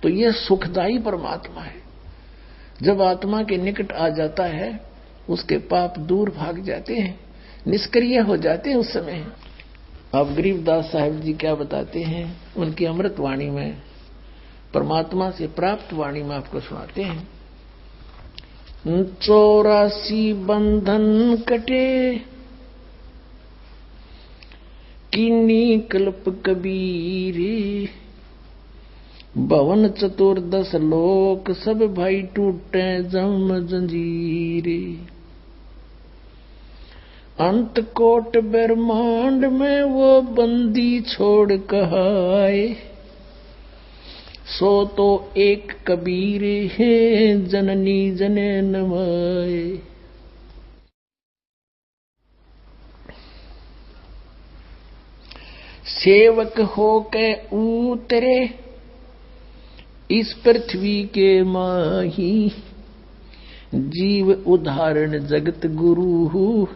तो यह सुखदायी परमात्मा है। जब आत्मा के निकट आ जाता है उसके पाप दूर भाग जाते हैं, निष्क्रिय हो जाते हैं उस समय। अब गरीबदास साहब जी क्या बताते हैं उनकी अमृत वाणी में, परमात्मा से प्राप्त वाणी में आपको सुनाते हैं। 84 बंधन कटे कीनी कल्प कबीरे, भवन चतुर्दश लोक सब भाई टूटे जम जंजीरे। अंत कोट ब्रह्मांड में वो बंदी छोड़ कहाए, सो तो एक कबीर है जननी जने नमाए। सेवक हो के उतरे इस पृथ्वी के माही, जीव उदाहरण जगत गुरु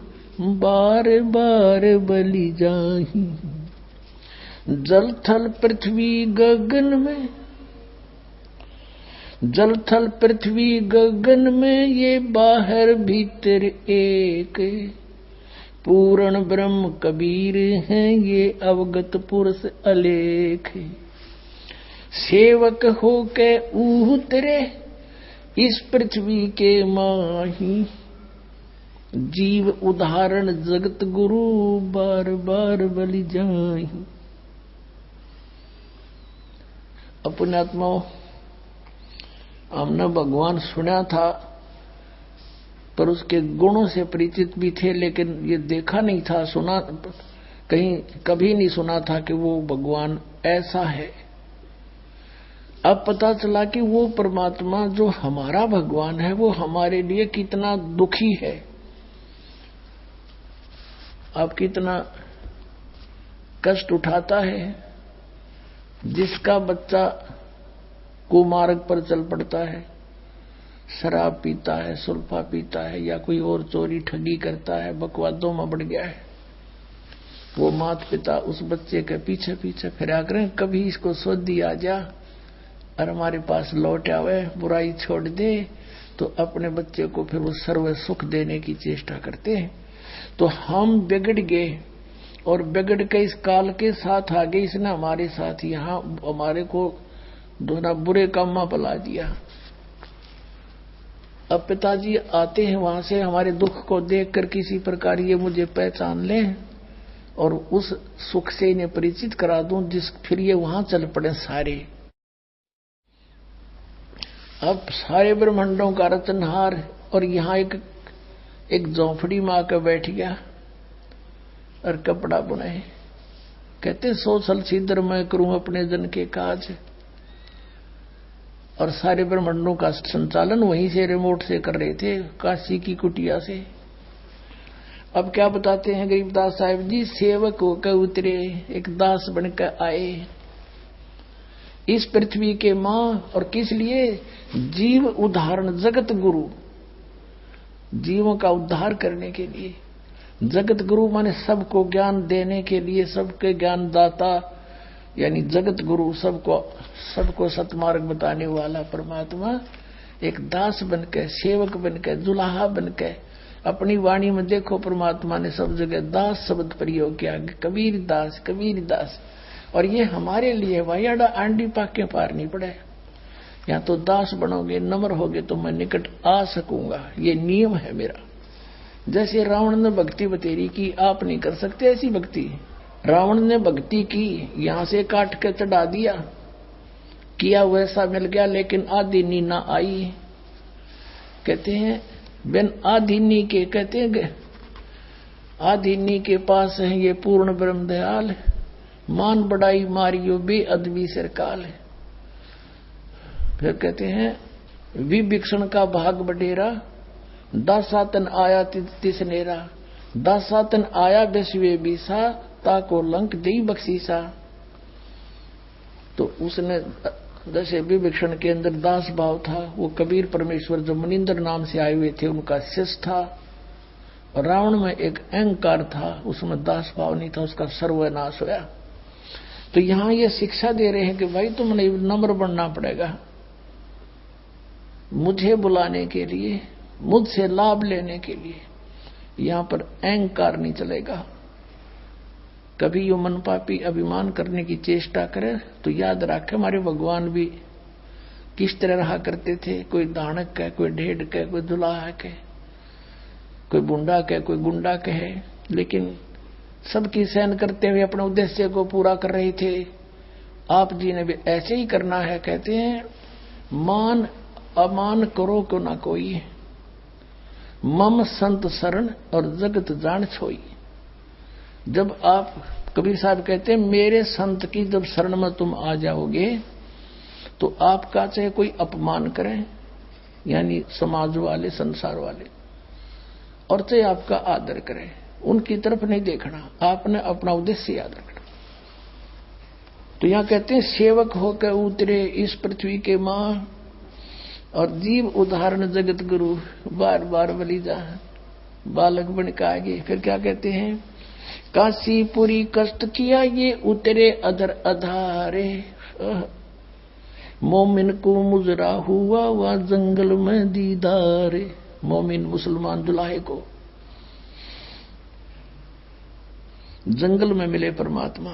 बार बार बलि जाही। जल थल पृथ्वी गगन में, जल थल पृथ्वी गगन में ये बाहर भीतर एक, पूर्ण ब्रह्म कबीर हैं ये अवगत पुरुष अलेख। सेवक हो के उतरे इस पृथ्वी के माही, जीव उदाहरण जगत गुरु बार बार बलि जाही। अपने आत्माओं, हमने भगवान सुना था पर उसके गुणों से परिचित भी थे, लेकिन ये देखा नहीं था, सुना कहीं कभी नहीं सुना था कि वो भगवान ऐसा है। अब पता चला कि वो परमात्मा जो हमारा भगवान है वो हमारे लिए कितना दुखी है। अब कितना कष्ट उठाता है। जिसका बच्चा कुमार्ग पर चल पड़ता है, शराब पीता है, सुल्फा पीता है या कोई और चोरी ठगी करता है, बकवादों में बढ़ गया है, वो माता पिता उस बच्चे के पीछे पीछे फिरा करें, कभी इसको सोधी आ जा और हमारे पास लौट आवे, बुराई छोड़ दे, तो अपने बच्चे को फिर वो सर्व सुख देने की चेष्टा करते हैं। तो हम बिगड़ गए और बिगड़ के इस काल के साथ आ गए। इसने हमारे साथ यहाँ हमारे को दोनों बुरे काम में पला दिया। अब पिताजी आते हैं वहां से, हमारे दुख को देखकर किसी प्रकार ये मुझे पहचान लें और उस सुख से इन्हें परिचित करा दूं, जिस फिर ये वहां चल पड़े सारे। अब सारे ब्रह्मांडों का रचनहार, और यहाँ एक झोंपड़ी में आकर बैठ गया और कपड़ा बुनाए। कहते 100 साल सीधर मैं करूं अपने जन के काज, और सारे ब्रह्मांडों का संचालन वहीं से रिमोट से कर रहे थे, काशी की कुटिया से। अब क्या बताते हैं गरीबदास साहिब जी, सेवक होकर उतरे, एक दास बनकर आए इस पृथ्वी के मां, और किस लिए? जीव उदाहरण जगत गुरु, जीवों का उद्धार करने के लिए। जगत गुरु माने सबको ज्ञान देने के लिए, सबके ज्ञान दाता, यानी जगत गुरु, सबको सतमार्ग बताने वाला परमात्मा एक दास बनकर, सेवक बनकर, दुल्हा बनकर अपनी वाणी में देखो परमात्मा ने सब जगह दास शब्द प्रयोग किया, कबीर दास, कबीर दास। और ये हमारे लिए वायाडा आंडी पाके पार नहीं पड़े। या तो दास बनोगे, नम्र होगे तो मैं निकट आ सकूंगा, ये नियम है मेरा। जैसे रावण ने भक्ति बतेरी की, आप नहीं कर सकते ऐसी भक्ति। रावण ने भक्ति की, यहां से काट के चढ़ा दिया, किया वैसा मिल गया, लेकिन आधी नी ना आई। कहते हैं बिन आधीनी के, कहते हैं आधीनी के पास है ये पूर्ण ब्रह्म दयाल, मान बड़ाई मारियो बे अदबी सरकाल। फिर कहते हैं विभीषण का भाग बडेरा, दासातन आया तिसनेरा, दासातन आया बेसवे बीसा, ताको लंक दई बख्शीसा। तो उसने जैसे विभीषण के अंदर दास भाव था, वो कबीर परमेश्वर जो मनिंदर नाम से आए हुए थे उनका शिष्य था, और रावण में एक अहंकार था, उसमें दास भाव नहीं था, उसका सर्वनाश होया। तो यहां ये शिक्षा दे रहे हैं कि भाई तुमने नम्र बनना पड़ेगा, मुझे बुलाने के लिए, मुझसे लाभ लेने के लिए। यहां पर अहंकार नहीं चलेगा। कभी यो मन पापी अभिमान करने की चेष्टा करे तो याद रखे हमारे भगवान भी किस तरह रहा करते थे। कोई दानक कहे, कोई ढेढ़ कहे, कोई दुलाहा कहे, कोई बुंडा कहे, कोई गुंडा कहे, लेकिन सबकी सहन करते हुए अपने उद्देश्य को पूरा कर रहे थे। आप जी ने भी ऐसे ही करना है। कहते हैं मान अमान करो क्यों ना कोई, मम संत शरण और जगत जान छोई। जब आप, कबीर साहब कहते हैं मेरे संत की जब शरण में तुम आ जाओगे तो आपका चाहे कोई अपमान करें, यानी समाज वाले, संसार वाले, और चाहे आपका आदर करें, उनकी तरफ नहीं देखना, आपने अपना उद्देश्य याद रखना। तो यहां कहते हैं सेवक होकर उतरे इस पृथ्वी के मां और जीव उदाहरण जगत गुरु। बार बार बलि जा बालक बन के आगे। फिर क्या कहते हैं, काशीपुरी कष्ट किया ये उतरे अधर अधारे, मोमिन को मुजरा हुआ वह जंगल में दीदारे। मोमिन मुसलमान दुल्हे को जंगल में मिले परमात्मा।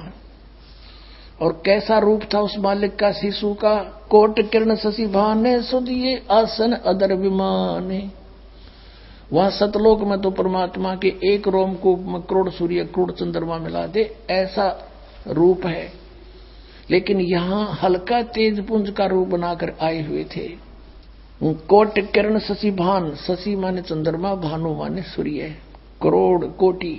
और कैसा रूप था उस मालिक का शिशु का, कोट किरण शशि भाने सुदिए आसन अदर विमाने। वहां सतलोक में तो परमात्मा के एक रोम को करोड़ सूर्य करोड़ चंद्रमा मिला दे, ऐसा रूप है। लेकिन यहां हल्का तेज पुंज का रूप बनाकर आए हुए थे। कोट किरण शशि भान, शशि माने चंद्रमा, भानु माने सूर्य, करोड़ कोटि,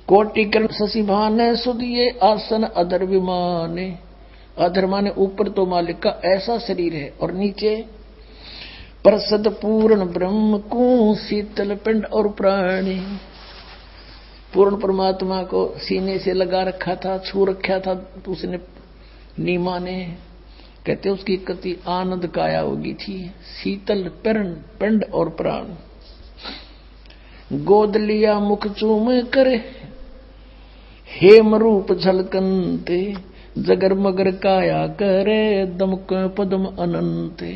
कोटि किरण शशि भान सुदिए आसन अधर विमाने। अधर माने ऊपर तो मालिक का ऐसा शरीर है, और नीचे प्रसद पूर्ण ब्रह्म को शीतल पिंड और प्राणी। पूर्ण परमात्मा को सीने से लगा रखा था, छू रखा था उसने, नीमा ने। कहते उसकी कति आनंद काया होगी थी, शीतल पिंड और प्राण। गोद लिया मुख चूम कर हेम रूप झलकंते, जगर मगर काया करे दमक पदम अनंते।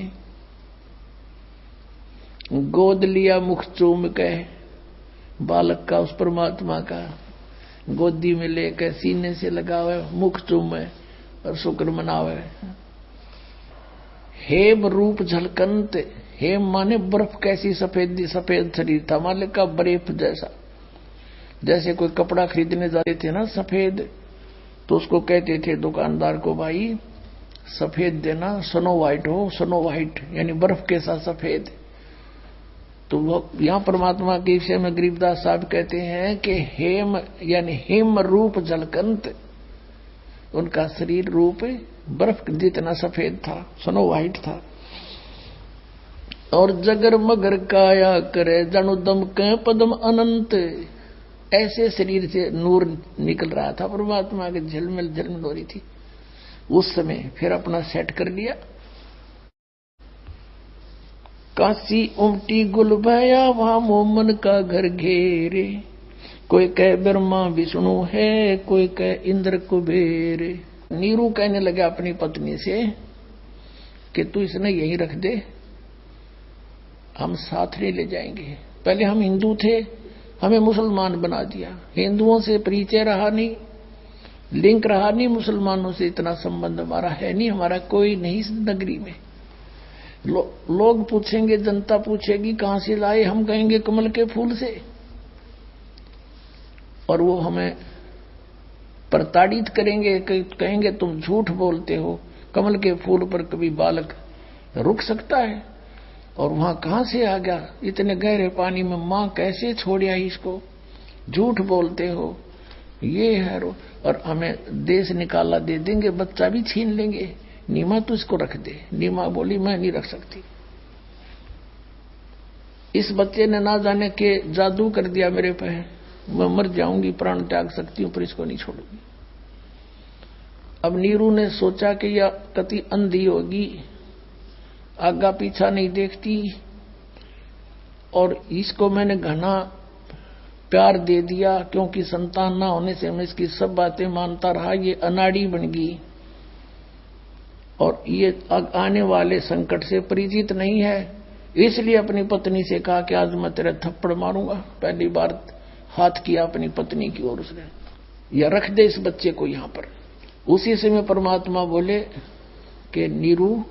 गोद लिया मुख चूम के बालक का, उस परमात्मा का गोदी में लेकर सीने से लगावे, मुख चूमे और शुक्र मनावे। हेम रूप झलकंत, हेम माने बर्फ कैसी सफेद सफेद शरीर था मालिक का, बर्फ जैसा। जैसे कोई कपड़ा खरीदने जाते थे ना सफेद, तो उसको कहते थे दुकानदार को, भाई सफेद देना, स्नो व्हाइट हो, स्नो व्हाइट यानी बर्फ के साथ सफेद। तो यहां परमात्मा के विषय में गरीबदास साहब कहते हैं कि हेम यानी हेम रूप झलकंत, उनका शरीर रूप बर्फ जितना सफेद था, स्नो व्हाइट था। और जगर मगर काया करे जनु दम के पदम अनंत, ऐसे शरीर से नूर निकल रहा था परमात्मा के, झलमिल झलमिल हो रही थी उस समय। फिर अपना सेट कर लिया। काशी उमटी गुल भया वहां मोमन का घर घेरे, कोई कह ब्रह्मा विष्णु है, कोई कह इंद्र कुबेर। नीरू कहने लगा अपनी पत्नी से कि तू इसने यहीं रख दे, हम साथ नहीं ले जाएंगे। पहले हम हिंदू थे, हमें मुसलमान बना दिया। हिंदुओं से परिचय रहा नहीं, लिंक रहा नहीं, मुसलमानों से इतना संबंध हमारा है नहीं, हमारा कोई नहीं इस नगरी में। लोग पूछेंगे, जनता पूछेगी कहां से लाए, हम कहेंगे कमल के फूल से, और वो हमें प्रताड़ित करेंगे, कहेंगे तुम झूठ बोलते हो, कमल के फूल पर कभी बालक रुक सकता है? और वहां कहां से आ गया इतने गहरे पानी में, मां कैसे छोड़िया इसको, झूठ बोलते हो, ये है। और हमें देश निकाला दे देंगे, बच्चा भी छीन लेंगे। नीमा तू इसको रख दे। नीमा बोली मैं नहीं रख सकती, इस बच्चे ने ना जाने के जादू कर दिया मेरे पे, मैं मर जाऊंगी, प्राण त्याग सकती हूं पर इसको नहीं छोड़ूंगी। अब नीरू ने सोचा कि यह कति अंधी होगी, आगा पीछा नहीं देखती, और इसको मैंने घना प्यार दे दिया, क्योंकि संतान ना होने से मैं इसकी सब बातें मानता रहा, ये अनाड़ी बन गई और ये आने वाले संकट से परिचित नहीं है। इसलिए अपनी पत्नी से कहा कि आज मैं तेरे थप्पड़ मारूंगा। पहली बार हाथ किया अपनी पत्नी की ओर उसने, या रख दे इस बच्चे को यहां पर। उसी समय परमात्मा बोले कि नीरू,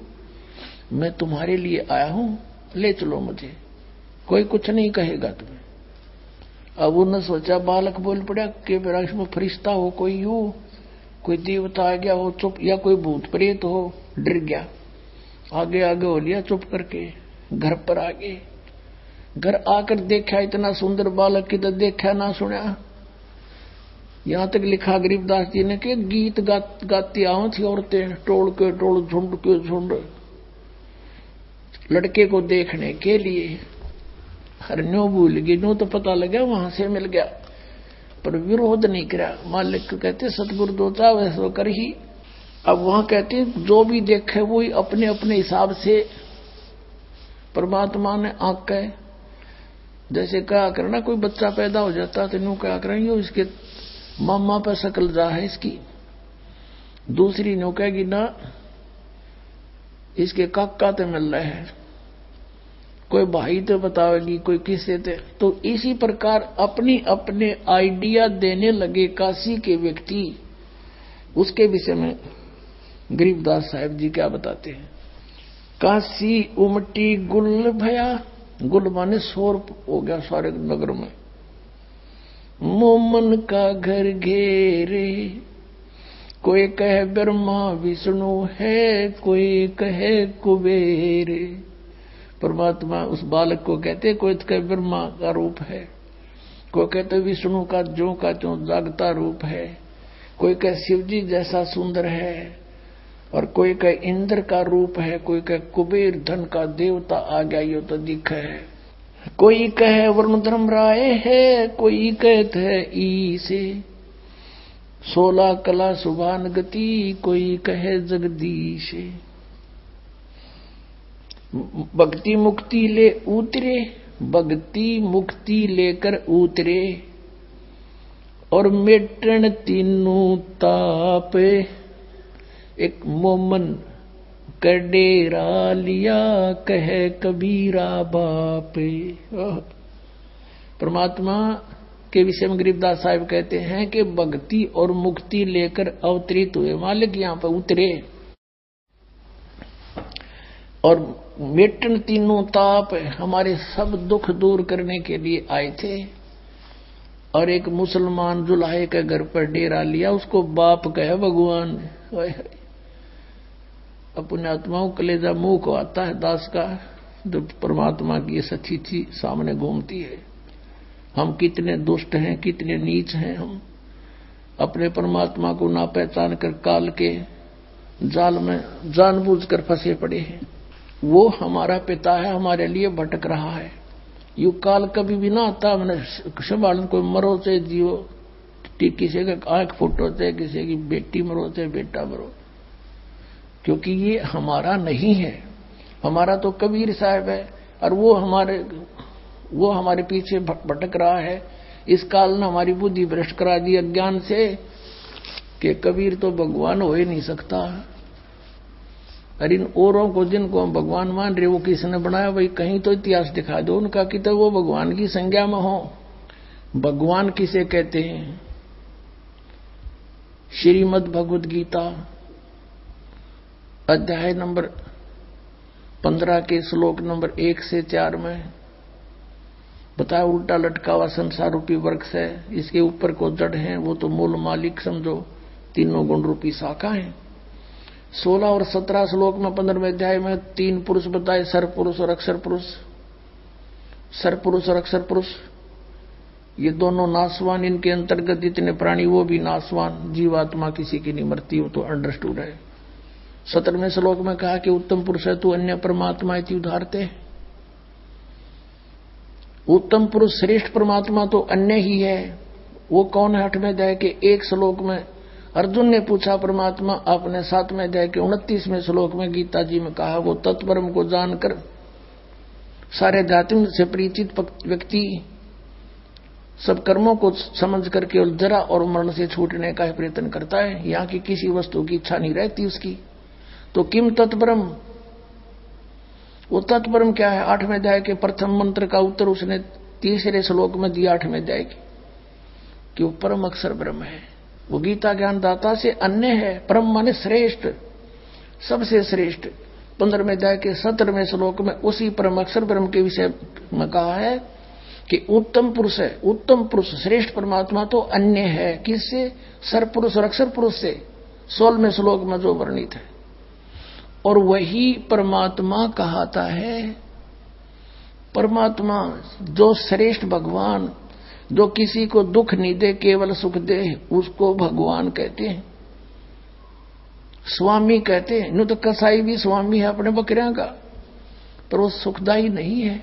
मैं तुम्हारे लिए आया हूं, ले चलो मुझे, कोई कुछ नहीं कहेगा तुम्हें। अब उन्होंने सोचा, बालक बोल पड़ा कि मेरा इसमें फरिश्ता हो, कोई यू कोई देवता आ गया हो चुप, या कोई भूत प्रेत हो, डर गया। आगे आगे हो लिया चुप करके, घर पर आगे। घर आकर देखा इतना सुंदर बालक, किधर देखा ना सुना। यहां तक लिखा गरीबदास जी ने कि गीत गाती आओ थी औरतें, टोल के टोल झुंड के झुंड, लड़के को देखने के लिए। हरन्यो भूल गई, नो तो पता लगा वहां से मिल गया, पर विरोध नहीं करा। मालिक को कहते सतगुरु दोता वैसा कर ही। अब वहां कहते जो भी देखे वो ही अपने अपने हिसाब से परमात्मा ने आंख के, जैसे क्या करना, कोई बच्चा पैदा हो जाता तो न्यू क्या करेंगे, इसके मामा पर शकल जा है इसकी, दूसरी न्यू कहेगी ना इसके काका तो मिल रहे हैं, कोई भाई तो बतावेगी, कोई किससे थे। तो इसी प्रकार अपनी अपने आइडिया देने लगे काशी के व्यक्ति। उसके विषय में गरीबदास साहब जी क्या बताते हैं। काशी उमटी गुल भया, गुल माने शोर हो गया सारे नगर में। मोमन का घर घेरे, कोई कहे ब्रह्मा विष्णु है, कोई कहे कुबेर। परमात्मा उस बालक को कहते, कोई तो कहे ब्रह्मा का रूप है, कोई कहते विष्णु का ज्यों का त्यों जागता रूप है, कोई कहे शिव जी जैसा सुंदर है, और कोई कहे इंद्र का रूप है, कोई कहे कुबेर धन का देवता आ गया यो तो दिख है, कोई कहे वरुण धर्म राय है, कोई कहते है ईसे, 16 कला सुभान गति, कोई कहे जगदीश। भक्ति मुक्ति ले उतरे, भक्ति मुक्ति लेकर उतरे, और मेटन तीनों ताप, एक मोमन का डेरा लिया, कहे कबीरा बाप। परमात्मा के विषय में गरीबदास साहिब कहते हैं कि भक्ति और मुक्ति लेकर अवतरित हुए, मालिक यहां पर उतरे, और मेटन तीनों ताप, हमारे सब दुख दूर करने के लिए आए थे। और एक मुसलमान जुलाहे के घर पर डेरा लिया, उसको बाप कहे भगवान। अपने आत्माओं कलेजा मुंह को आता है दास का, जब परमात्मा की ये सच्ची चीज सामने घूमती है। हम कितने दुष्ट हैं, कितने नीच हैं, हम अपने परमात्मा को ना पहचान कर काल के जाल में जानबूझकर फंसे पड़े हैं। वो हमारा पिता है, हमारे लिए भटक रहा है। यू काल कभी भी ना आता, मैंने संभालन कोई मरो से जियो, किसी का आंख फुटो से, किसी की बेटी मरो से बेटा मरो, क्योंकि ये हमारा नहीं है। हमारा तो कबीर साहब है, और वो हमारे पीछे भटक रहा है। इस काल ने हमारी बुद्धि भ्रष्ट करा दी अज्ञान से, कि कबीर तो भगवान हो ही नहीं सकता। और इन औरों को जिनको हम भगवान मान रहे, वो किसने बनाया, भाई कहीं तो इतिहास दिखा दो उनका कि तो वो भगवान की संज्ञा में हो। भगवान किसे कहते हैं? श्रीमद् भगवद गीता अध्याय नंबर 15 के श्लोक नंबर 1 से 4 में बताया, उल्टा लटका हुआ संसार रूपी वृक्ष है, इसके ऊपर को जड़ है, वो तो मूल मालिक समझो, तीनों गुण रूपी शाखा है। 16 और 17 श्लोक में 15वें अध्याय में 3 पुरुष बताए, सर पुरुष और अक्षर पुरुष। सर पुरुष और अक्षर पुरुष ये दोनों नासवान, इनके अंतर्गत जितने प्राणी वो भी नासवान, जीवात्मा किसी की नहीं मरती, वो तो अंडरस्टूड है। 17वें श्लोक में कहा कि उत्तम पुरुष है तू अन्य परमात्मा इति उदाहरते। उत्तम पुरुष श्रेष्ठ परमात्मा तो अन्य ही है। वो कौन है? 8वें अध्याय के 1 श्लोक में अर्जुन ने पूछा परमात्मा आपने 7वें अध्याय के 29वें श्लोक में गीता जी में कहा, वो तत्परम को जानकर सारे अध्यात्म से परिचित व्यक्ति सब कर्मों को समझ करके और जरा और मरण से छूटने का प्रयत्न करता है। यहाँ की किसी वस्तु की इच्छा नहीं रहती उसकी। तो किम तत्परम, वो तत्परम क्या है? 8वें अध्याय के प्रथम मंत्र का उत्तर उसने तीसरे श्लोक में दिया 8वें अध्याय की, कि वो परम अक्षर ब्रह्म है। वो गीता ज्ञानदाता से अन्य है। परम माने श्रेष्ठ, सबसे श्रेष्ठ। 15वें अध्याय के 17वें श्लोक में उसी परम अक्षर ब्रह्म के विषय में कहा है कि उत्तम पुरुष है। उत्तम पुरुष, श्रेष्ठ परमात्मा तो अन्य है। किससे? सरपुरुष और अक्षर पुरुष से। 16वें श्लोक में जो वर्णित है। और वही परमात्मा कहता है, परमात्मा जो श्रेष्ठ भगवान, जो किसी को दुख नहीं दे केवल सुख दे, उसको भगवान कहते हैं, स्वामी कहते हैं। नु तो कसाई भी स्वामी है अपने बकरियां का, पर वो सुखदायी नहीं है।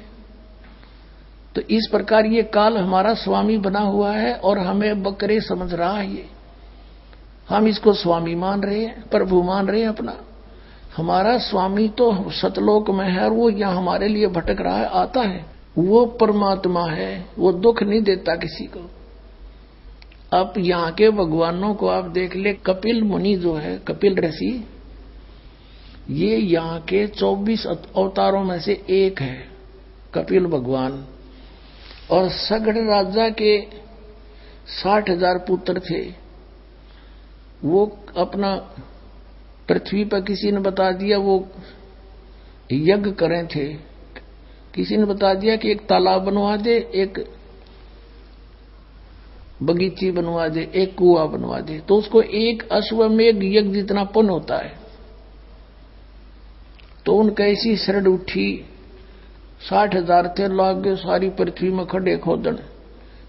तो इस प्रकार ये काल हमारा स्वामी बना हुआ है और हमें बकरे समझ रहा है। ये हम इसको स्वामी मान रहे हैं, प्रभु मान रहे हैं अपना। हमारा स्वामी तो सतलोक में है और वो यहाँ हमारे लिए भटक रहा है, आता है। वो परमात्मा है, वो दुख नहीं देता किसी को। अब यहाँ के भगवानों को आप देख ले। कपिल मुनि जो है, कपिल ऋषि, ये यहाँ के 24 अवतारों में से एक है, कपिल भगवान। और सगड़ राजा के 60,000 पुत्र थे। वो अपना पृथ्वी पर किसी ने बता दिया वो यज्ञ करें थे। किसी ने बता दिया कि एक तालाब बनवा दे, एक बगीची बनवा दे, एक कुआं बनवा दे, तो उसको एक अश्वमेघ यज्ञ जितना पुण्य होता है। तो उनका ऐसी शरण उठी, 60,000 थे, लाग गए सारी पृथ्वी में खड़े खोदन।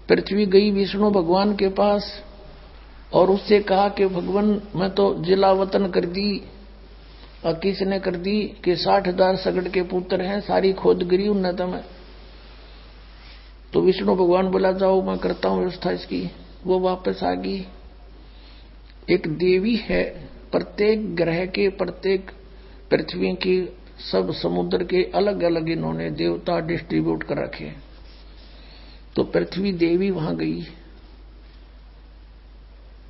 पृथ्वी गई विष्णु भगवान के पास और उससे कहा कि भगवान मैं तो जिला वतन कर दी। और किसने कर दी? कि 60,000 सगड़ के पुत्र हैं, सारी खोद गिरी उन्नत में। तो विष्णु भगवान बोला जाओ मैं करता हूं व्यवस्था इसकी। वो वापस आ गई। एक देवी है, प्रत्येक ग्रह के, प्रत्येक पृथ्वी की, सब समुद्र के अलग अलग इन्होंने देवता डिस्ट्रीब्यूट कर रखे। तो पृथ्वी देवी वहां गई।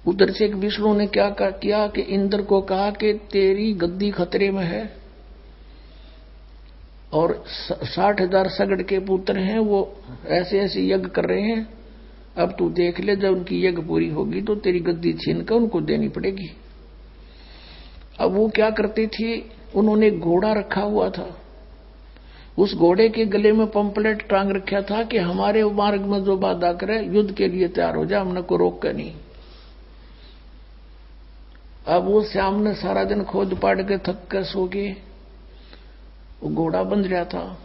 उधर से एक विष्णु ने क्या किया कि इंद्र को कहा कि तेरी गद्दी खतरे में है और 60,000 सगड़ के पुत्र हैं, वो ऐसे ऐसे यज्ञ कर रहे हैं। अब तू देख ले, जब उनकी यज्ञ पूरी होगी तो तेरी गद्दी छीन कर उनको देनी पड़ेगी। अब वो क्या करते थे, उन्होंने घोड़ा रखा हुआ था। उस घोड़े के गले में पंपलेट टांग रखा था कि हमारे मार्ग में जो बाधा करे युद्ध के लिए तैयार हो जा, हमने को रोक कर नहीं। अब वो श्याम ने सारा दिन खोद पाड़ के थक कर सो गए। वो घोड़ा बंध रहा था।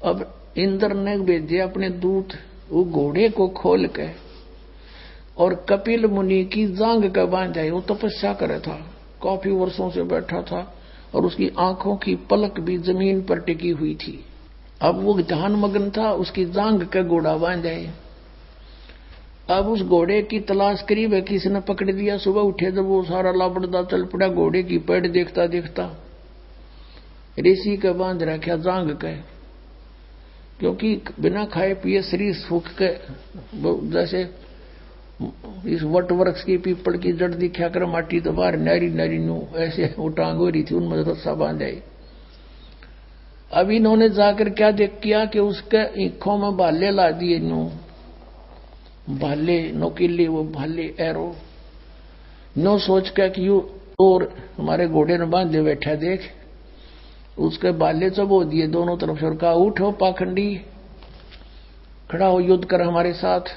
अब इंद्र ने भेजे अपने दूत, वो घोड़े को खोल के और कपिल मुनि की जांग का बांधा। वो तपस्या करे था, काफी वर्षों से बैठा था और उसकी आंखों की पलक भी जमीन पर टिकी हुई थी। अब वो ध्यान मग्न था, उसकी जांग का घोड़ा बांधा। अब उस घोड़े की तलाश करी, वह किसी ने पकड़ दिया। सुबह उठे जब वो सारा लापड़दा चल पड़ा, घोड़े की पेड़ देखता देखता ऋषि का बांध रखा जांग के, क्योंकि बिना खाए पिए शरीर सूख के, जैसे इस वट वृक्ष की पीपल की जड़ दिखा कर माटी तो बाहर नारी नारी नू ऐसे वो टांग हो रही थी, उनमें रस्सा बांध आई। अब इन्होंने जाकर क्या देख किया कि उसके आंखों में भाले ला दिए। नू भाले नोकीले, वो भाले एरो, नो सोच कर कि यू और हमारे घोड़े ने बांधे बैठा, देख उसके भाले चबो दिए दोनों तरफ से और कहा उठो पाखंडी, खड़ा हो, युद्ध कर हमारे साथ।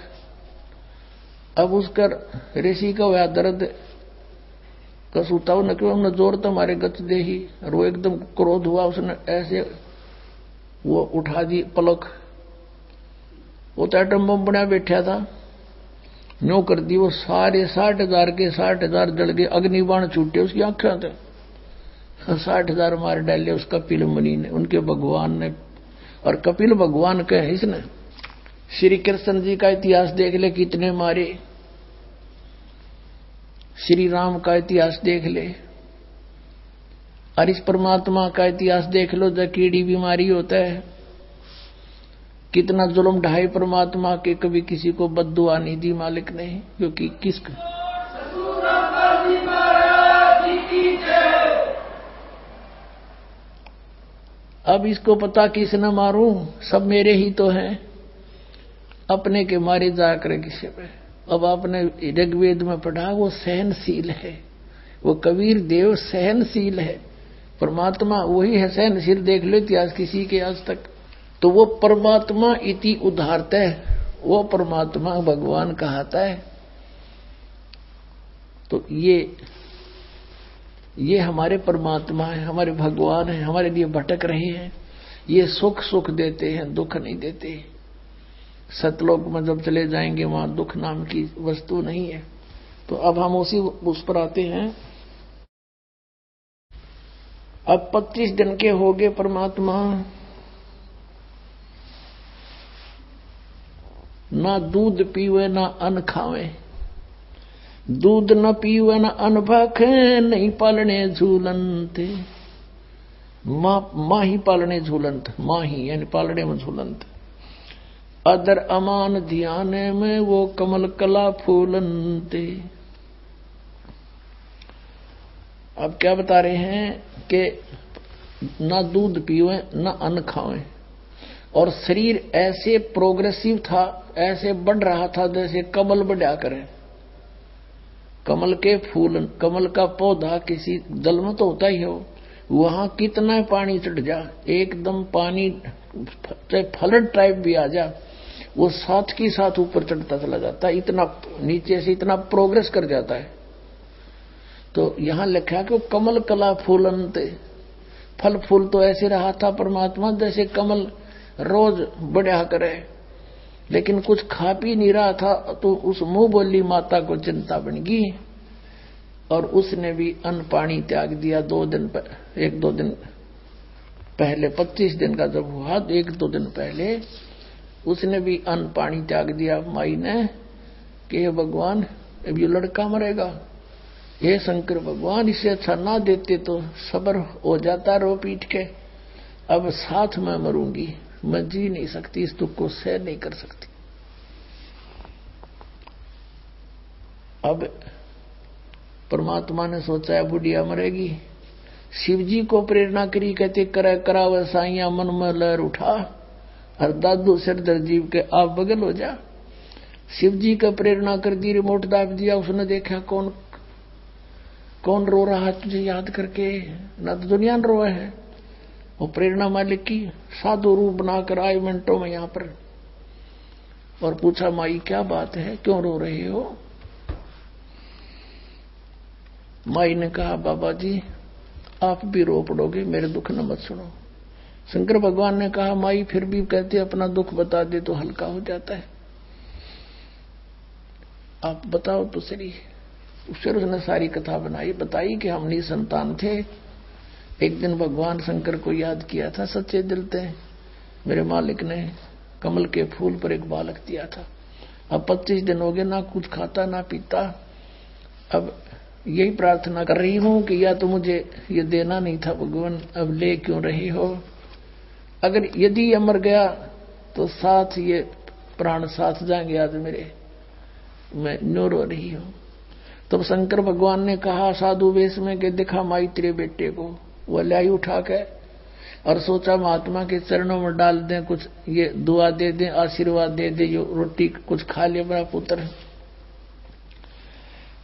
अब उसकर ऋषि का हुआ दर्द कसूता न क्यों, हमने जोर तो हमारे गच दे ही। और वो एकदम क्रोध हुआ, उसने ऐसे वो उठा दी पलक। वो तो एटम बम बना बैठा था, न्यो कर दी। वो सारे 60,000 के 60,000 जल गए, अग्निबाण छूटे उसकी आंखों से। 60,000 मार डाले उस कपिल मुनि ने, उनके भगवान ने। और कपिल भगवान के है इसने। श्री कृष्ण जी का इतिहास देख ले, कितने मारे। श्री राम का इतिहास देख ले, और इस परमात्मा का इतिहास देख लो, जब कीड़ी बीमारी होता है कितना जुल्म ढाई परमात्मा के, कभी किसी को बद्दुआ नहीं दी मालिक ने, क्योंकि अब इसको पता किसने मारूं, सब मेरे ही तो हैं, अपने के मारे जाकर किसी पे। अब आपने ऋग्वेद में पढ़ा, वो सहनशील है, वो कबीर देव सहनशील है। परमात्मा वही है सहनशील, देख लो इतिहास किसी के आज तक। तो वो परमात्मा इति उदारता है, वो परमात्मा भगवान कहता है। तो ये हमारे परमात्मा है, हमारे भगवान है, हमारे लिए भटक रहे हैं। ये सुख सुख देते हैं, दुख नहीं देते। सतलोक में जब चले जाएंगे वहां दुख नाम की वस्तु नहीं है। तो अब हम उस पर आते हैं। अब 25 दिन के हो गए परमात्मा, ना दूध पीवे ना अन्न खावे, दूध न पीवे न अन्न भाखे, नहीं पालने झूलंत। माँ ही पालने झूलंत, माँ ही यानी पालने में झूलंत। अदर अमान ध्यान में वो कमल कला फूलंते। अब क्या बता रहे हैं कि ना दूध पीवे ना अन्न खावे, और शरीर ऐसे प्रोग्रेसिव था, ऐसे बढ़ रहा था जैसे कमल बढ़ा करे। कमल के फूल, कमल का पौधा किसी दल में तो होता ही हो, वहां कितना पानी चढ़ जा, एकदम पानी चाहे फ्लड टाइप भी आ जा, वो साथ की साथ ऊपर चढ़ता चला जाता है, इतना नीचे से इतना प्रोग्रेस कर जाता है। तो यहां लिखा कि वो कमल कला फूलंते, फल फूल तो ऐसे रहा था परमात्मा जैसे कमल रोज बढ़ा करे, लेकिन कुछ खा पी नहीं रहा था। तो उस मुंह बोली माता को चिंता बन गई, और उसने भी अन्न पानी त्याग दिया। 1-2 दिन पहले, 25 दिन का जब हुआ, 1-2 दिन पहले उसने भी अन्न पानी त्याग दिया माई ने, कि हे भगवान अब ये लड़का मरेगा, हे शंकर भगवान इसे अच्छा ना देते तो सब्र हो जाता रो पीट के, अब साथ में मरूंगी, मैं जी नहीं सकती, इस दुख को सह नहीं कर सकती। अब परमात्मा ने सोचा बुढ़िया मरेगी, शिव जी को प्रेरणा करी, कहते करावे साइया मन में लहर उठा, और दादू सिरदर जीव के आप बगल हो जा। शिव जी का प्रेरणा कर दी, रिमोट दाब दिया, उसने देखा कौन रो रहा है तुझे याद करके, ना तो दुनिया ने रोए है। वो प्रेरणा मालिक की साधु रूप बनाकर आए मिनटों में यहां पर, और पूछा माई क्या बात है, क्यों रो रहे हो। माई ने कहा बाबा जी आप भी रो पड़ोगे, मेरे दुख न मत सुनो। शंकर भगवान ने कहा माई फिर भी कहते अपना दुख बता दे तो हल्का हो जाता है, आप बताओ तो सही। फिर उसने सारी कथा बताई कि हम निसंतान थे, एक दिन भगवान शंकर को याद किया था सच्चे दिल से, मेरे मालिक ने कमल के फूल पर एक बालक दिया था। अब 25 दिन हो गए, ना कुछ खाता ना पीता। अब यही प्रार्थना कर रही हूं कि या तो मुझे ये देना नहीं था भगवान, अब ले क्यों रही हो। अगर यदि ये मर गया तो साथ ये प्राण साथ जाएंगे आज मेरे, मैं नो रो रही हूं। तब शंकर भगवान ने कहा साधु वेश में कि दिखा माई तेरे बेटे को। वो लाई उठा के और सोचा महात्मा के चरणों में डाल दें, कुछ ये दुआ दे दें, आशीर्वाद दे दे, जो रोटी कुछ खा ले मेरा पुत्र।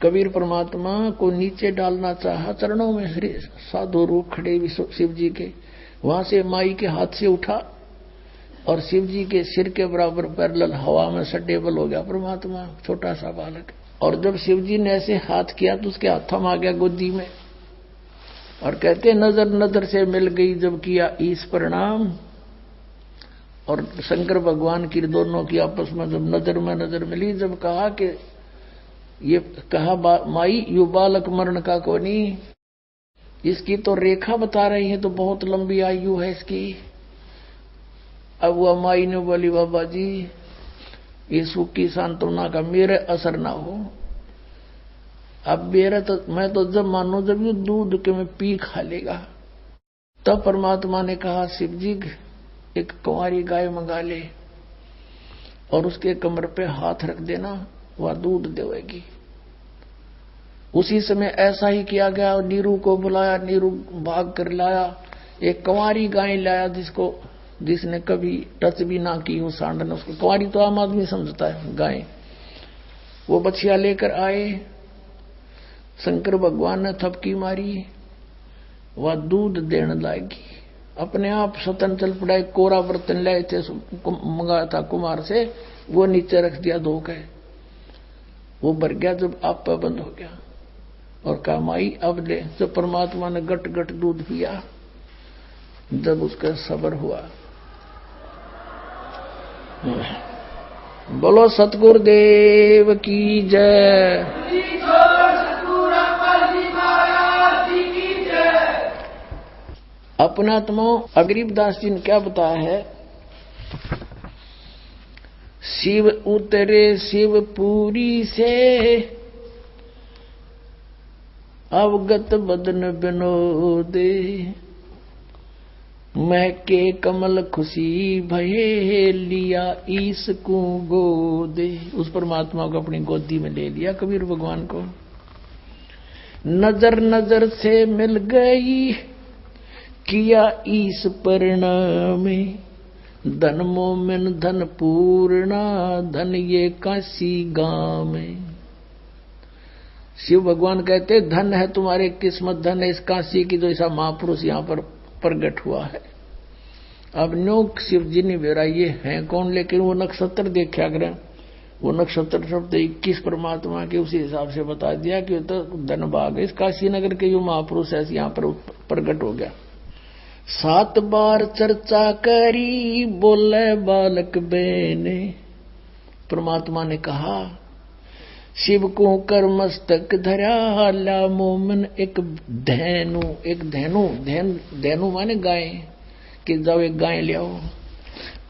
कबीर परमात्मा को नीचे डालना चाहा, चरणों में साधु रूप खड़े शिव जी के, वहां से माई के हाथ से उठा और शिव जी के सिर के बराबर पैरेलल हवा में स्टेबल हो गया परमात्मा, छोटा सा बालक। और जब शिव जी ने ऐसे हाथ किया तो उसके हाथों में आ गया गोदी में, और कहते नजर नजर से मिल गई जब किया ईश प्रणाम। और शंकर भगवान की दोनों की आपस में जब नजर में नजर मिली, जब कहा कि ये कहा माई यू बालक मरण का कोनी, इसकी तो रेखा बता रही है, तो बहुत लंबी आयु है इसकी। अब वह माई ने बोली बाबा जी ये सुख की सांत्वना का मेरे असर ना हो, अब मेरा तो मैं तो जब मानो जब ये दूध के मैं पी खा लेगा। तब परमात्मा ने कहा शिव जी एक कुंवारी गाय मंगा ले, और उसके कमर पे हाथ रख देना, वह दूध देवेगी। उसी समय ऐसा ही किया गया। नीरू को बुलाया, नीरू भाग कर लाया, एक कंवारी गाय लाया जिसने कभी टच भी ना की हो सांड ने। उसको कंवारी तो आम आदमी समझता है गाय। वो बछिया लेकर आए, शंकर भगवान ने थपकी मारी, वह दूध देने लगी। अपने आप स्वतंत्र चल पड़ा। कोरा बर्तन लाए थे, मंगाया था कुमार से, वो नीचे रख दिया धो के। वो भर गया, जब आप पे बंद हो गया और कहा माई अब ले। जब परमात्मा ने गट गट दूध पिया, जब उसका सब्र हुआ। बोलो सतगुरुदेव की जय। अपनात्मा गरीबदास जी ने क्या बताया है? शिव उतरे शिवपुरी से, अवगत बदन बिनोदे, मैं के कमल खुशी भये, लिया ईस को गोदे। उस परमात्मा को अपनी गोदी में ले लिया कबीर भगवान को। नजर नजर से मिल गई, किया ईस परिणाम, धन मोमिन धन पूर्णा, धन ये काशी गांव में। शिव भगवान कहते धन है तुम्हारे किस्मत, धन है इस काशी की जो ऐसा महापुरुष यहाँ पर प्रकट हुआ है। अब न्योक शिव जी ने बेरा ये हैं कौन, लेकिन वो नक्षत्र देखा करें। वो नक्षत्र शब्द 21 परमात्मा के उसी हिसाब से बता दिया कि तो धन भाग इस काशी नगर के जो महापुरुष है यहाँ पर प्रकट हो गया। 7 बार चर्चा करी, बोले बालक बेने। परमात्मा ने कहा शिव को कर मस्तक धरा, ला मोमन एक धैनु। एक धैनु माने गाय, कि जाओ एक गाय ले आओ।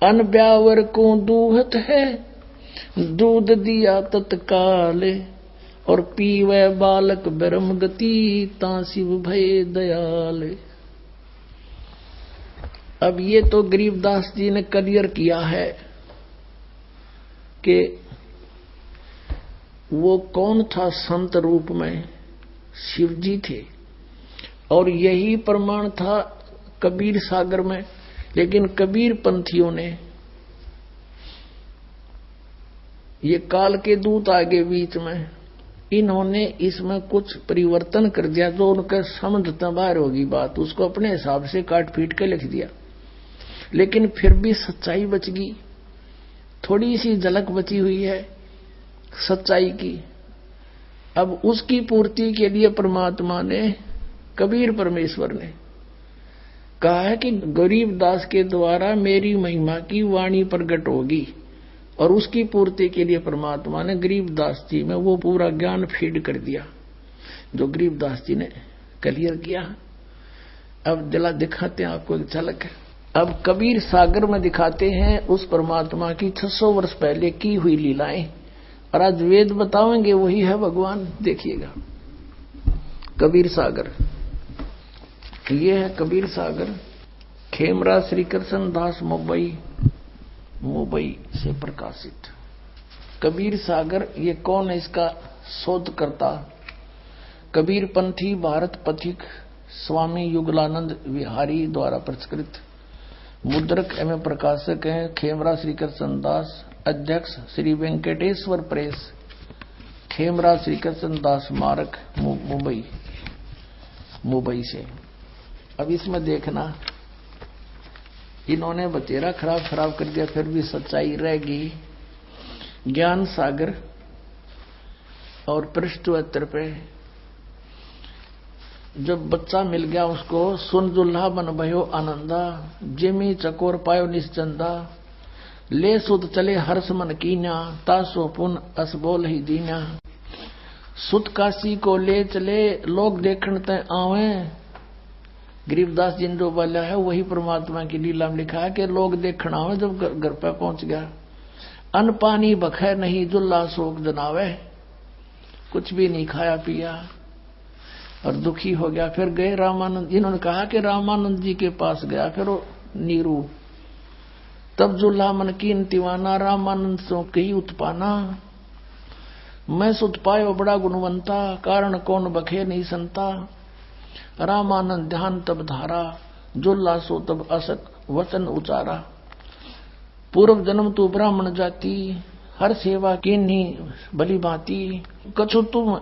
अन ब्यावर को दूहत है, दूध दिया तत्काल, और पीवे बालक ब्रह्म गति, ता शिव भय दयाल। अब ये तो गरीबदास जी ने क्लियर किया है कि वो कौन था संत रूप में, शिव जी थे। और यही प्रमाण था कबीर सागर में। लेकिन कबीर पंथियों ने, ये काल के दूत आगे बीच में, इन्होंने इसमें कुछ परिवर्तन कर दिया जो उनके समझ बाहर होगी बात, उसको अपने हिसाब से काट पीट के लिख दिया। लेकिन फिर भी सच्चाई बच गई, थोड़ी सी झलक बची हुई है सच्चाई की। अब उसकी पूर्ति के लिए परमात्मा ने, कबीर परमेश्वर ने कहा है कि गरीबदास के द्वारा मेरी महिमा की वाणी प्रकट होगी, और उसकी पूर्ति के लिए परमात्मा ने गरीबदास जी में वो पूरा ज्ञान फीड कर दिया जो गरीबदास जी ने क्लियर किया। अब जला दिखाते हैं आपको एक झलक। अब कबीर सागर में दिखाते हैं उस परमात्मा की 600 वर्ष पहले की हुई लीलाएं, और आज वेद बताएंगे वही है भगवान। देखिएगा कबीर सागर, ये है कबीर सागर। खेमरा श्री कृष्ण दास मुंबई से प्रकाशित कबीर सागर। ये कौन है इसका शोधकर्ता? कबीर पंथी भारत पथिक स्वामी युगलानंद विहारी द्वारा प्रचलित मुद्रक एवं प्रकाशक हैं खेमरा श्री कृष्ण दास। अध्यक्ष श्री वेंकटेश्वर प्रेस, खेमरा श्री कृष्ण दास स्मारक, मुंबई से। अब इसमें देखना, इन्होंने बतेरा खराब कर दिया, फिर भी सच्चाई रहेगी। ज्ञान सागर और पृष्ठ 72 पे, जब बच्चा मिल गया उसको, सुन दुल्हा बन भयो आनंदा, जिमी चकोर पायो निश्चंदा, ले सुध चले हर्ष मन कीन्या, तासो पुन असबोल ही दीन्या। सुत काशी को ले चले, लोग देखण तय आवे। गरीबदास जी ने जो बोला है वही परमात्मा की लीला में लिखा है कि लोग देखण आवे। जब घर पर पहुंच गया, अन्न पानी बखे नहीं, दुल्ला शोक जनावे। कुछ भी नहीं खाया पिया और दुखी हो गया। फिर गए रामानंद, इन्होंने कहा कि रामानंद जी के पास गया। फिर वो नीरू तब जुल्हा मन कीन दीवाना, रामानंद सो कही उत्पाना। मैं सुत पायो बड़ा गुणवंता, कारण कौन बखे नहीं संता। रामानंद ध्यान तब धारा, जुल्हा सो तब असक वचन उचारा। पूर्व जन्म तू ब्राह्मण जाति, हर सेवा कीन्ही भली भांति। कछु तुम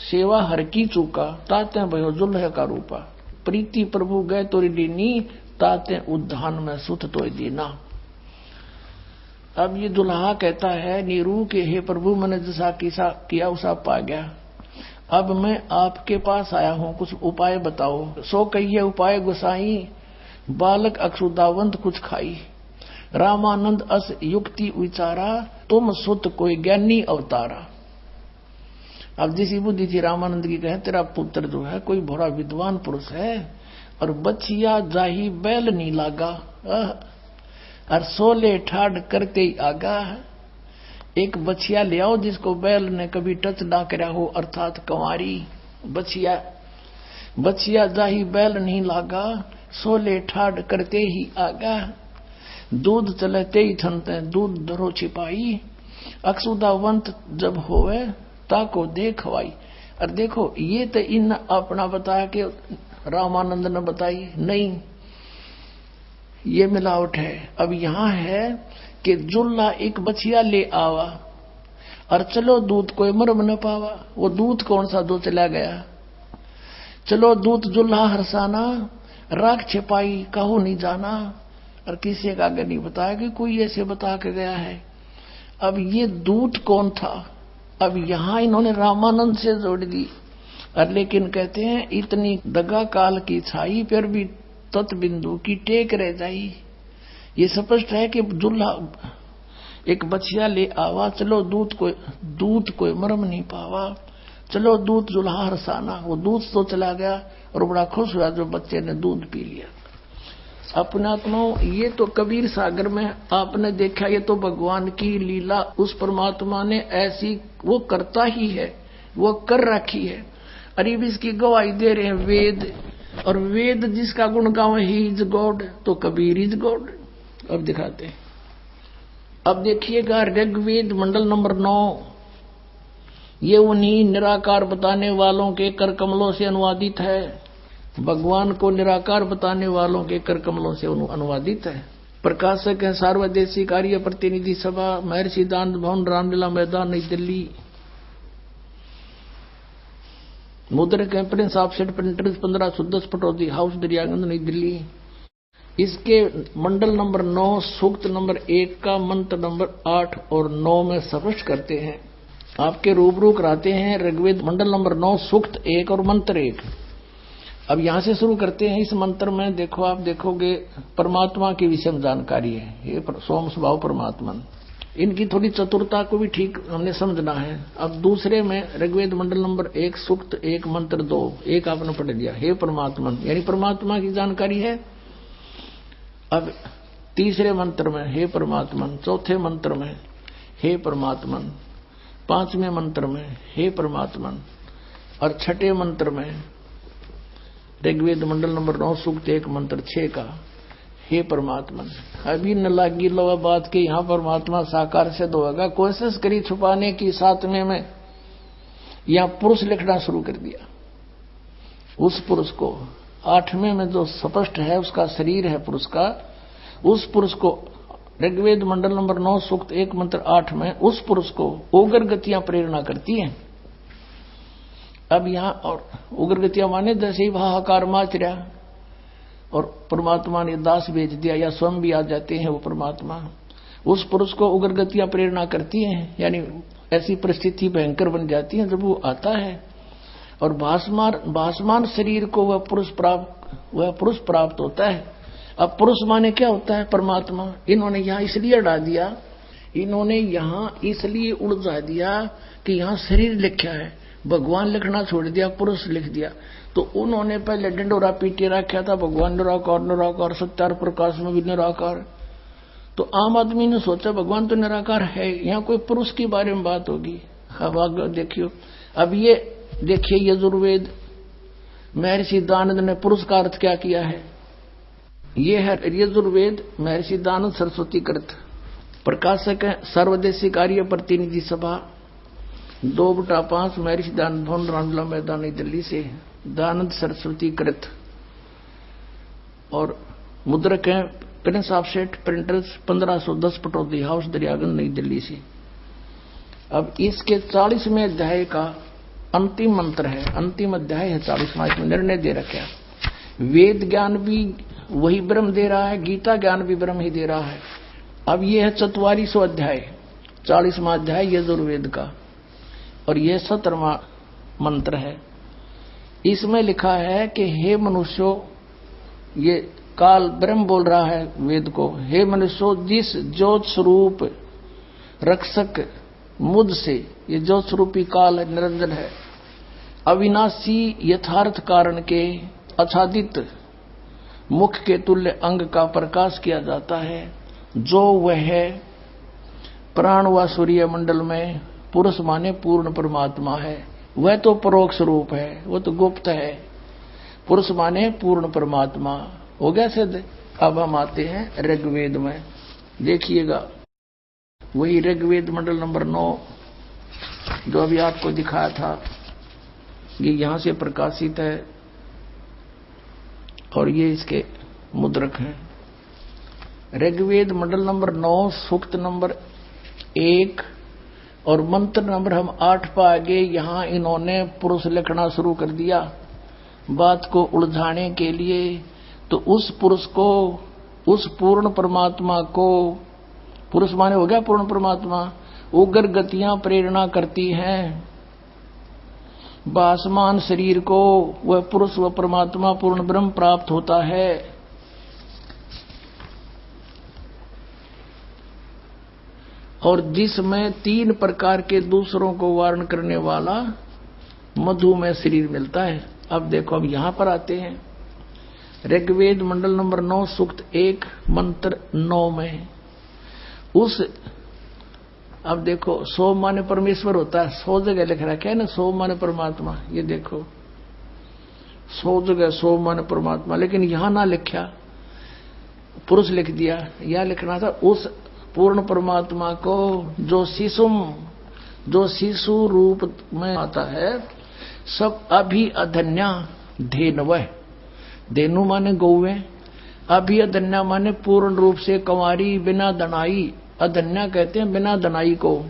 सेवा हर की चूका, ताते भयो जुल्ह का रूपा। प्रीति प्रभु गए तोरी दीनी, ताते उद्धान में सुत तो दीना। अब ये दुल्हा कहता है नीरू के हे प्रभु, मैंने जैसा किया उसा पा गया। अब मैं आपके पास आया हूं, कुछ उपाय बताओ। सो कहिए उपाय गुसाई, बालक अक्षुदावंत कुछ खाई। रामानंद अस युक्ति विचारा, तुम सुत कोई ज्ञानी अवतारा। अब जिस बुद्धि थी रामानंद की, कहे तेरा पुत्र जो है कोई बड़ा विद्वान पुरुष है, और बछिया जाही बैल नहीं लागा, और सोले ठाड़ करते ही आगा। एक बछिया ले आओ जिसको बैल ने कभी टच ना करा हो, अर्थात कंवारी बछिया। बछिया जाही बैल नहीं लागा, सोले ठाड़ करते ही आगा। दूध चलते ही ठनते दूध धरो छिपाई, अक्षुदावंत जब होवे ताको देखवाई। और देखो ये तो इन अपना बताया कि रामानंद ने बताई नहीं, ये मिलावट है। अब यहां है कि जुल्ला एक बछिया ले आवा, और चलो दूध कोई मरम न पावा। वो दूध कौन सा दो चला गया। चलो दूध जुल्हा हरसाना, राख छिपाई कहू नहीं जाना। और किसी का आगे नहीं बताया कि कोई ऐसे बता के गया है। अब ये दूध कौन था, अब यहां इन्होंने रामानंद से जोड़ दी। और लेकिन कहते हैं इतनी दगा काल की छाई, फिर भी तत्बिंदु की टेक रह जाई। ये स्पष्ट है कि जुल्हा एक बछिया ले आवा, चलो दूध कोई मरम नहीं पावा। चलो दूध जुल्हा हरसाना, वो दूध तो चला गया और बड़ा खुश हुआ जो बच्चे ने दूध पी लिया। अपनात्माओं, ये तो कबीर सागर में आपने देखा, ये तो भगवान की लीला। उस परमात्मा ने ऐसी वो करता ही है, वो कर रखी है। अरे इसकी गवाही दे रहे हैं वेद, और वेद जिसका गुण गाओ ही इज गॉड, तो कबीर इज गॉड। अब दिखाते हैं। अब देखिएगा ऋग्वेद मंडल नंबर 9, ये उन्हीं निराकार बताने वालों के कर कमलों से अनुवादित है। भगवान को निराकार बताने वालों के कर कमलों से अनुवादित है। प्रकाशक है सार्वदेशी कार्य प्रतिनिधि सभा, महर्षि दान भवन, रामलीला मैदान, नई दिल्ली। मुद्रक है Prince of set printers, 1510 Pataudi house, Daryaganj, नई दिल्ली। इसके मंडल नंबर 9 सूक्त नंबर 1 का मंत्र नंबर 8 और 9 में स्पष्ट करते हैं। आपके रूबरू कराते हैं ऋग्वेद मंडल नंबर 9 सूक्त 1 और मंत्र 1। अब यहां से शुरू करते हैं। इस मंत्र में देखो, आप देखोगे परमात्मा की विषय जानकारी है। ये सोम स्वभाव परमात्मा, इनकी थोड़ी चतुरता को भी ठीक हमने समझना है। अब दूसरे में ऋग्वेद मंडल नंबर 1 सूक्त 1 मंत्र 2, एक आपने पढ़ लिया, हे परमात्मा, यानी परमात्मा की जानकारी है। अब तीसरे मंत्र में हे परमात्मा, चौथे मंत्र में हे परमात्मा, पांचवें मंत्र में हे परमात्मा, और छठे मंत्र में ऋग्वेद मंडल नंबर 9 सूक्त 1 मंत्र 6 का हे परमात्मा। अभी न लागी लो बात के यहाँ परमात्मा साकार सिद्ध होगा। कोशिश करी छुपाने की, 7वें में यहाँ पुरुष लिखना शुरू कर दिया उस पुरुष को। 8वें में जो स्पष्ट है उसका शरीर है पुरुष का, उस पुरुष को ऋग्वेद मंडल नंबर 9 सूक्त 1 मंत्र 8 में उस पुरुष को उग्र गतियां प्रेरणा करती हैं। अब यहाँ और उग्र गतियां माने जैसे ही हाहाकार माच रहा और परमात्मा ने दास भेज दिया, या स्वयं भी आ जाते हैं वो परमात्मा, उस पुरुष को उग्र गतियां प्रेरणा करती हैं। यानी ऐसी परिस्थिति भयंकर बन जाती है जब वो आता है, और भासमान शरीर को वह पुरुष प्राप्त होता है। अब पुरुष माने क्या होता है? परमात्मा। इन्होंने यहाँ इसलिए हटा दिया, इन्होंने यहाँ इसलिए उलझा दिया कि यहाँ शरीर लिखा है, भगवान लिखना छोड़ दिया, पुरुष लिख दिया। तो उन्होंने पहले डंडोरा पीटे रखा था, भगवान निराकार, सत्यार प्रकाश में भी निराकार। तो आम आदमी ने सोचा भगवान तो निराकार है, यहाँ कोई पुरुष के बारे में बात होगी। अब आगे देखियो, अब ये देखिए यजुर्वेद महर्षि दानंद ने पुरुष का अर्थ क्या किया है। ये है यजुर्वेद, महर्षि दानव सरस्वती कृत। प्रकाशक है सर्वदेशी कार्य प्रतिनिधि सभा 2/5 महर्षि दानंद भवन, रामलीला मैदान, नई दिल्ली से दानंद सरस्वती कृत। और मुद्रक है Prince of set printers 1510 Pataudi house, Daryaganj, नई दिल्ली से। अब इसके 40वें अध्याय का अंतिम मंत्र है, अंतिम अध्याय है 40वां। इसमें निर्णय दे रखा है वेद ज्ञान भी वही ब्रह्म दे रहा है, गीता ज्ञान भी ब्रह्म ही दे रहा है। अब यह है 44वां अध्याय, 40वां अध्याय यजुर्वेद का, और यह 17वां मंत्र है। इसमें लिखा है कि हे मनुष्यों, ये काल ब्रह्म बोल रहा है वेद को, हे मनुष्यों, जिस ज्योत स्वरूप रक्षक मुझ से, ये ज्योत स्वरूपी काल है, निरंजन है, अविनाशी यथार्थ कारण के आच्छादित मुख के तुल्य अंग का प्रकाश किया जाता है, जो वह प्राण व सूर्य मंडल में पुरुष माने पूर्ण परमात्मा है। वह तो परोक्ष रूप है, वो तो गुप्त है। पुरुष माने पूर्ण परमात्मा हो गया सिद्ध। अब हम आते हैं ऋग्वेद में, देखिएगा वही ऋग्वेद मंडल नंबर 9 जो अभी आपको दिखाया था, ये यहां से प्रकाशित है और ये इसके मुद्रक हैं। ऋग्वेद मंडल नंबर 9 सूक्त नंबर 1 और मंत्र नंबर हम 8 पर आगे। यहां इन्होंने पुरुष लिखना शुरू कर दिया बात को उलझाने के लिए। तो उस पुरुष को, उस पूर्ण परमात्मा को, पुरुष माने हो गया पूर्ण परमात्मा, उग्र गतियां प्रेरणा करती हैं भासमान शरीर को, वह पुरुष व परमात्मा पूर्ण ब्रह्म प्राप्त होता है। और जिसमें 3 प्रकार के दूसरों को वारण करने वाला मधुमेह शरीर मिलता है। अब देखो, अब यहां पर आते हैं ऋग्वेद मंडल नंबर 9 सूक्त 1 मंत्र 9 में उस, अब देखो 100 माने परमेश्वर होता है, 100 जगह लिख रखा है ना 100 माने परमात्मा। ये देखो 100 जगह 100 माने परमात्मा, लेकिन यहां ना लिखा, पुरुष लिख दिया। यह लिखना था उस पूर्ण परमात्मा को जो शिशु रूप में आता है, सब अभी अधन्या धेनव, धेनु माने गौवे, अभी अधन्या माने पूर्ण रूप से कंवारी बिना दनाई। अधन्या कहते हैं बिना दनाई को,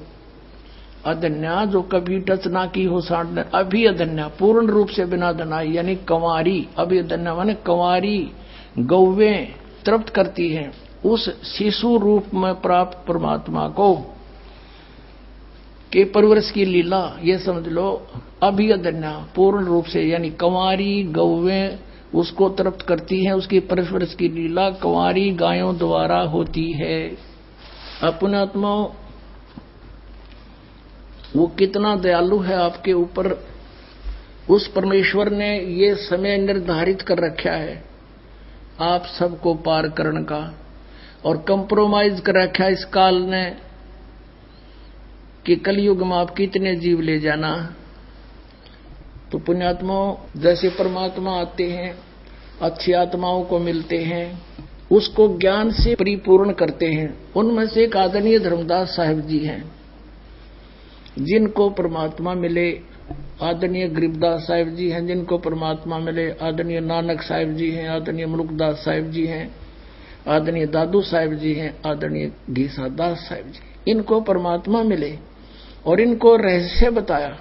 अधन्या जो कभी टच ना की हो साठ, अभी अधन्या पूर्ण रूप से बिना दनाई यानी कंवारी। अभी अधन्या माने कंवारी गौवे तृप्त करती हैं उस शिशु रूप में प्राप्त परमात्मा को के परवरिश की लीला, ये समझ लो। अभी अधन्या पूर्ण रूप से यानी कंवारी गौवे उसको तृप्त करती हैं, उसकी परवरिश की लीला कंवारी गायों द्वारा होती है। अपने आत्मा वो कितना दयालु है आपके ऊपर, उस परमेश्वर ने ये समय निर्धारित कर रखा है आप सबको पार करने का, और कंप्रोमाइज कर रखा है इस काल ने कि कलयुग में आप कितने जीव ले जाना। तो पुण्यात्माओं, जैसे परमात्मा आते हैं, अच्छी आत्माओं को मिलते हैं, उसको ज्ञान से परिपूर्ण करते हैं। उनमें से एक आदरणीय धर्मदास साहिब जी हैं, जिनको परमात्मा मिले। आदरणीय गरीबदास साहिब जी हैं, जिनको परमात्मा मिले। आदरणीय नानक साहिब जी हैं, आदरणीय मुल्कदास साहिब जी हैं, आदरणीय दादू साहिब जी हैं, आदरणीय घीसादास साहिब जी, इनको परमात्मा मिले और इनको रहस्य बताया।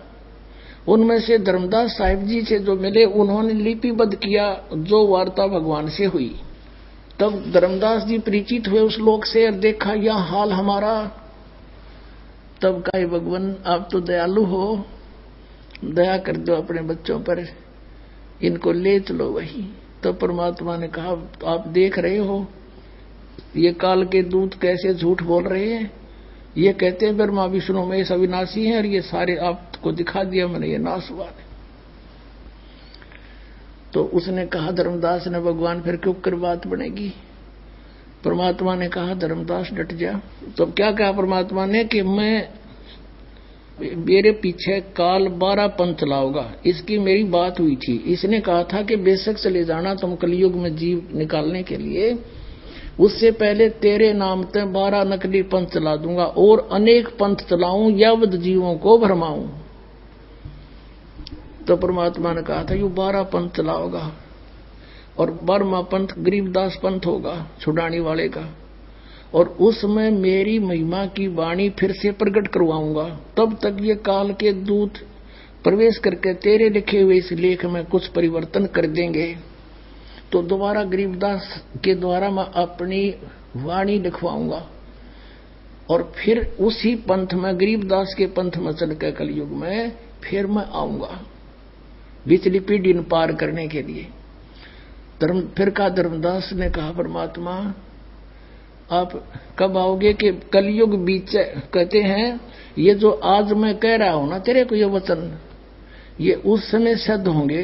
उनमें से धर्मदास साहिब जी से जो मिले, उन्होंने लिपिबद्ध किया जो वार्ता भगवान से हुई। तब धर्मदास जी परिचित हुए उस लोक से और देखा यह हाल हमारा। तब कहे भगवान आप तो दयालु हो, दया कर दो अपने बच्चों पर, इनको ले चलो वही। तो परमात्मा ने कहा आप देख रहे हो ये काल के दूत कैसे झूठ बोल रहे हैं। ये कहते हैं ब्रह्मा विष्णु महेश अविनाशी हैं और ये सारे आपको दिखा दिया मैंने, ये नासवान है। तो उसने कहा धर्मदास ने, भगवान फिर क्यों कर बात बनेगी। परमात्मा ने कहा धर्मदास डट जा। तो क्या कहा परमात्मा ने कि मैं मेरे पीछे काल 12 पंथ लाओगा, इसकी मेरी बात हुई थी। इसने कहा था कि बेशक चले जाना तुम कलयुग में जीव निकालने के लिए, उससे पहले तेरे नाम पे 12 नकली पंथ चला दूंगा और अनेक पंथ चलाऊं, यावत जीवों को भरमाऊं। तो परमात्मा ने कहा था यू 12 पंथ चलाओगा और 12वां पंथ गरीबदास पंथ होगा, छुड़ाने वाले का। और उसमें मेरी महिमा की वाणी फिर से प्रकट करवाऊंगा। तब तक ये काल के दूत प्रवेश करके तेरे लिखे हुए इस लेख में कुछ परिवर्तन कर देंगे। तो दोबारा गरीबदास के द्वारा मैं अपनी वाणी लिखवाऊंगा और फिर उसी पंथ में, गरीबदास के पंथ में चल के कलयुग में फिर मैं आऊंगा बिचली पीढ़ी पार करने के लिए। फिर का धर्मदास ने कहा परमात्मा आप कब आओगे कि कलयुग बीच? कहते हैं ये जो आज मैं कह रहा हूं ना तेरे को ये वचन, ये उस समय सिद्ध होंगे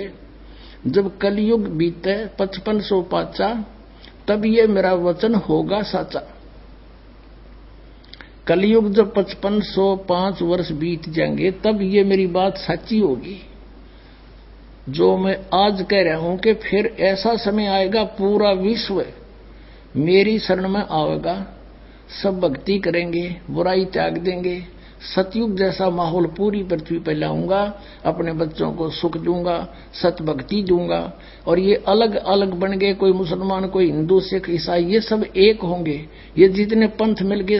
जब कलयुग बीते 5500 पाचा, तब ये मेरा वचन होगा साचा। कलयुग जब 5505 वर्ष बीत जाएंगे तब ये मेरी बात सच्ची होगी जो मैं आज कह रहा हूं कि फिर ऐसा समय आएगा पूरा विश्व मेरी शरण में आएगा, सब भक्ति करेंगे, बुराई त्याग देंगे, सतयुग जैसा माहौल पूरी पृथ्वी पर लाऊंगा, अपने बच्चों को सुख दूंगा, सत भक्ति दूंगा। और ये अलग अलग बन गए, कोई मुसलमान, कोई हिंदू, सिख, ईसाई, ये सब एक होंगे। ये जितने पंथ मिल गए